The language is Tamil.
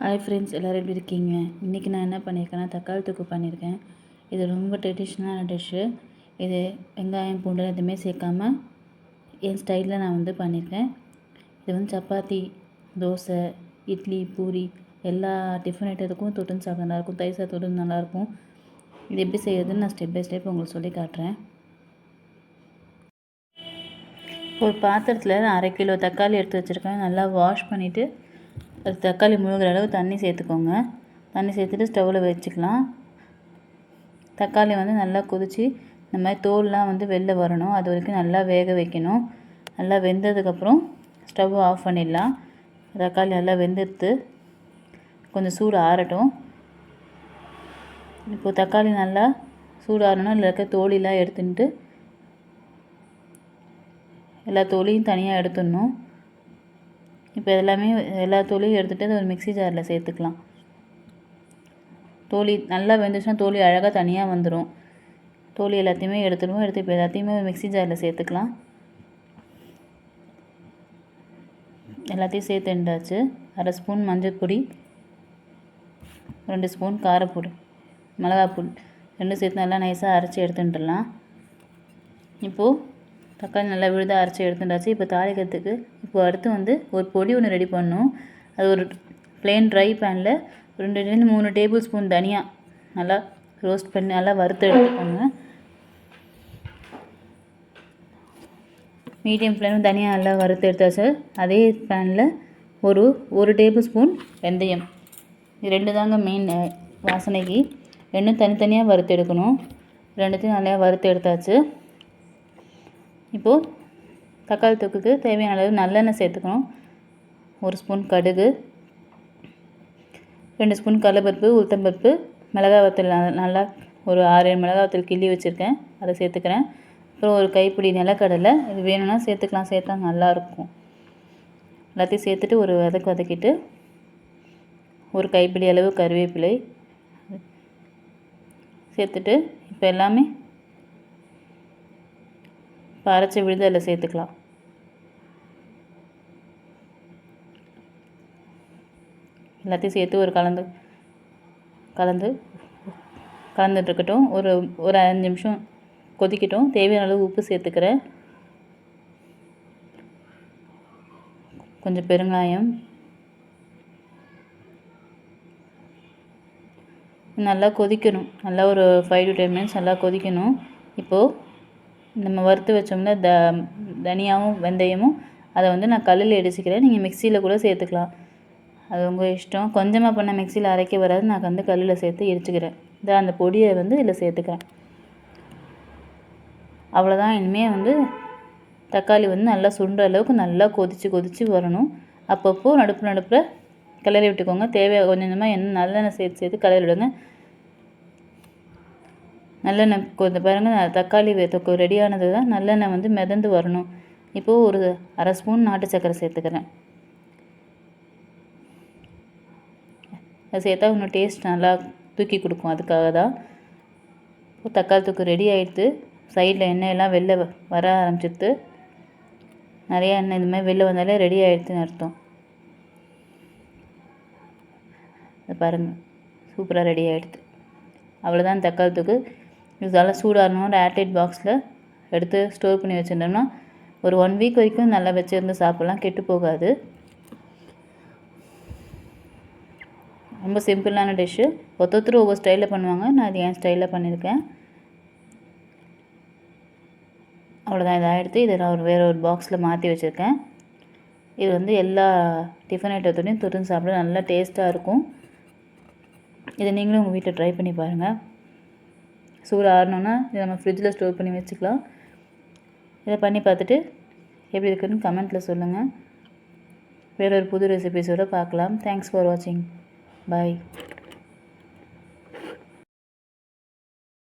ஹாய் ஃப்ரெண்ட்ஸ், எல்லோரும் எப்படி இருக்கீங்க? இன்றைக்கி நான் என்ன பண்ணியிருக்கேன்னா தக்காளி தொக்கு பண்ணியிருக்கேன். இது ரொம்ப ட்ரெடிஷ்னலான டிஷ்ஷு. இது வெங்காயம் பூண்டு எதுவுமே சேர்க்காம என் ஸ்டைலில் நான் வந்து பண்ணியிருக்கேன். இது வந்து சப்பாத்தி, தோசை, இட்லி, பூரி எல்லா டிஃபன் ஐட்டத்துக்கும் தொட்டுன்னு சாப்பிட நல்லாயிருக்கும். தயிர் சாதத்தோடு நல்லாயிருக்கும். இது எப்படி செய்யறதுன்னு நான் ஸ்டெப் பை ஸ்டெப் உங்களுக்கு சொல்லி காட்டுறேன். ஒரு பாத்திரத்தில் நான் 1/2 கிலோ தக்காளி எடுத்து வச்சுருக்கேன். நல்லா வாஷ் பண்ணிவிட்டு அது தக்காளி முழுகிற அளவு தண்ணி சேர்த்துக்கோங்க. தண்ணி சேர்த்துட்டு ஸ்டவ்வில் வச்சுக்கலாம். தக்காளி வந்து நல்லா கொதித்து இந்த மாதிரி தோல்லாம் வந்து வெளில வரணும். அது வரைக்கும் நல்லா வேக வைக்கணும். நல்லா வெந்ததுக்கப்புறம் ஸ்டவ் ஆஃப் பண்ணிடலாம். தக்காளி நல்லா வெந்துடுத்து கொஞ்சம் சூடு ஆறட்டும். இப்போது தக்காளி நல்லா சூடு ஆறணும். இல்லை இருக்க தோலிலாம் எடுத்துட்டு எல்லா தோலியும் தனியாக எடுத்துடணும். இப்போ எல்லா தோலியும் எடுத்துகிட்டு அது ஒரு மிக்ஸி ஜாரில் சேர்த்துக்கலாம். தோலி நல்லா வெந்துச்சுன்னா தோலி அழகாக தனியாக வந்துடும். தோலி எல்லாத்தையுமே எடுத்துடுவோம். எடுத்து இப்போ எல்லாத்தையுமே மிக்ஸி ஜாரில் சேர்த்துக்கலாம். எல்லாத்தையும் சேர்த்துண்டாச்சு. 1/2 ஸ்பூன் மஞ்சள் பொடி, 2 ஸ்பூன் காரப்பொடி, மிளகாப்பொடி 2 சேர்த்து நல்லா நைஸாக அரைச்சி எடுத்துட்டுலாம். இப்போது தக்காளி நல்லா விழுதாக அரைச்சி எடுத்துட்டாச்சு. இப்போ தாளிக்கிறதுக்கு இப்போது அடுத்து வந்து ஒரு பொடி ஒன்று ரெடி பண்ணணும். அது ஒரு ப்ளெயின் ட்ரை பேனில் 2-3 டேபிள் ஸ்பூன் தனியா நல்லா ரோஸ்ட் பண்ணி நல்லா வறுத்து எடுத்துக்கோங்க. மீடியம் ஃப்ளேம் தனியாக நல்லா வறுத்து எடுத்தாச்சு. அதே பேனில் ஒரு டேபிள் ஸ்பூன் வெந்தயம். இது 2 தாங்க மெயின் வாசனைக்கு. 2 தனித்தனியாக வறுத்து எடுக்கணும். 2த்தையும் நல்லா வறுத்து எடுத்தாச்சு. இப்போது தக்காளி தொக்குக்கு தேவையான அளவு நல்லெண்ணெய் சேர்த்துக்கணும். 1 ஸ்பூன் கடுகு, 2 ஸ்பூன் கடலைப்பருப்பு, உளுத்தம்பருப்பு, மிளகாய் வத்தல் நல்லா ஒரு 6-7 மிளகாய் வத்தல் கிள்ளி வச்சுருக்கேன், அதை சேர்த்துக்கிறேன். அப்புறம் ஒரு கைப்பிடி நிலக்கடலை, இது வேணும்னா சேர்த்துக்கலாம், சேர்த்தா நல்லாயிருக்கும். எல்லாத்தையும் சேர்த்துட்டு ஒரு வதக்கிட்டு ஒரு கைப்பிடி அளவு கருவேப்பிலை சேர்த்துட்டு இப்போ எல்லாமே இப்போ அரைச்சி விழுது அதில் சேர்த்துக்கலாம். எல்லாத்தையும் சேர்த்து ஒரு கலந்துட்டுருக்கட்டும். ஒரு 5 நிமிஷம் கொதிக்கட்டும். தேவையான அளவு உப்பு சேர்த்துக்கிறேன். கொஞ்சம் பெருங்காயம். நல்லா கொதிக்கணும். நல்லா ஒரு 5 to 10 மினிட்ஸ் நல்லா கொதிக்கணும். இப்போது நம்ம வறுத்து வச்சோம்னா தனியாவும் வெந்தயமும் அதை வந்து நான் கல்லில் இடிச்சிக்கிறேன். நீங்கள் மிக்சியில் கூட சேர்த்துக்கலாம், அது உங்கள் இஷ்டம். கொஞ்சமாக பண்ண மிக்சியில் அரைக்க வராது, நான் வந்து கல்லில் சேர்த்து இடிச்சிக்கிறேன். அந்த பொடியை வந்து இதில் சேர்த்துக்கிறேன். அவ்வளோதான். இனிமேல் வந்து தக்காளி வந்து நல்லா சுண்டுற அளவுக்கு நல்லா கொதித்து வரணும். அப்பப்போ நடுப்பில் கிளறி விட்டுக்கோங்க. தேவையாக கொஞ்சமாக நல்லெண்ணெய் சேர்த்து கிளறி விடுங்க. நல்லெண்ணெய் கொஞ்சம் பாருங்கள், தக்காளி தொக்கு ரெடியானது தான். நல்லெண்ணெய் வந்து மிதந்து வரணும். இப்போது ஒரு 1/2 ஸ்பூன் நாட்டு சர்க்கரை சேர்த்துக்கிறேன். அதை சேர்த்தா இன்னும் டேஸ்ட் நல்லா தூக்கி கொடுக்கும், அதுக்காக தான். இப்போ தக்காளி தொக்கு ரெடி ஆகிடுது. சைடில் எண்ணெயெல்லாம் வெளில வர ஆரம்பிச்சிடுது. நிறையா எண்ணெய் இந்த மாதிரி வெளில வந்தாலே ரெடி ஆகிடுதுன்னு அர்த்தம். அது பாருங்கள், சூப்பராக ரெடி ஆகிடுது. அவ்வளோதான் தக்காளி தொக்கு. இதெல்லாம் சூடாகணும். ஏர்டைட் பாக்ஸில் எடுத்து ஸ்டோர் பண்ணி வச்சுருந்தோம்னா ஒரு 1 வீக் வரைக்கும் நல்லா வச்சுருந்து சாப்பிட்லாம், கெட்டு போகாது. ரொம்ப சிம்பிளான டிஷ்ஷு. ஒவ்வொருத்தர் ஒவ்வொரு ஸ்டைலில் பண்ணுவாங்க. நான் இது என் ஸ்டைலில் பண்ணியிருக்கேன். அவ்வளோதான், இதை எடுத்து இதை நான் வேறு ஒரு பாக்ஸில் மாற்றி வச்சுருக்கேன். இது வந்து எல்லா டிஃபன் ஐட்டத்தோடையும் தொட்டு சாப்பிட நல்லா டேஸ்ட்டாக இருக்கும். இதை நீங்களும் உங்கள் வீட்டில் ட்ரை பண்ணி பாருங்கள். சூடு ஆறணுன்னா இதை நம்ம ஃப்ரிட்ஜில் ஸ்டோர் பண்ணி வச்சுக்கலாம். இதை பண்ணி பார்த்துட்டு எப்படி இருக்குன்னு கமெண்ட்டில் சொல்லுங்கள். வேறு ஒரு புது ரெசிபீஸோடு பார்க்கலாம். தேங்க்ஸ் ஃபார் வாட்சிங். பாய்.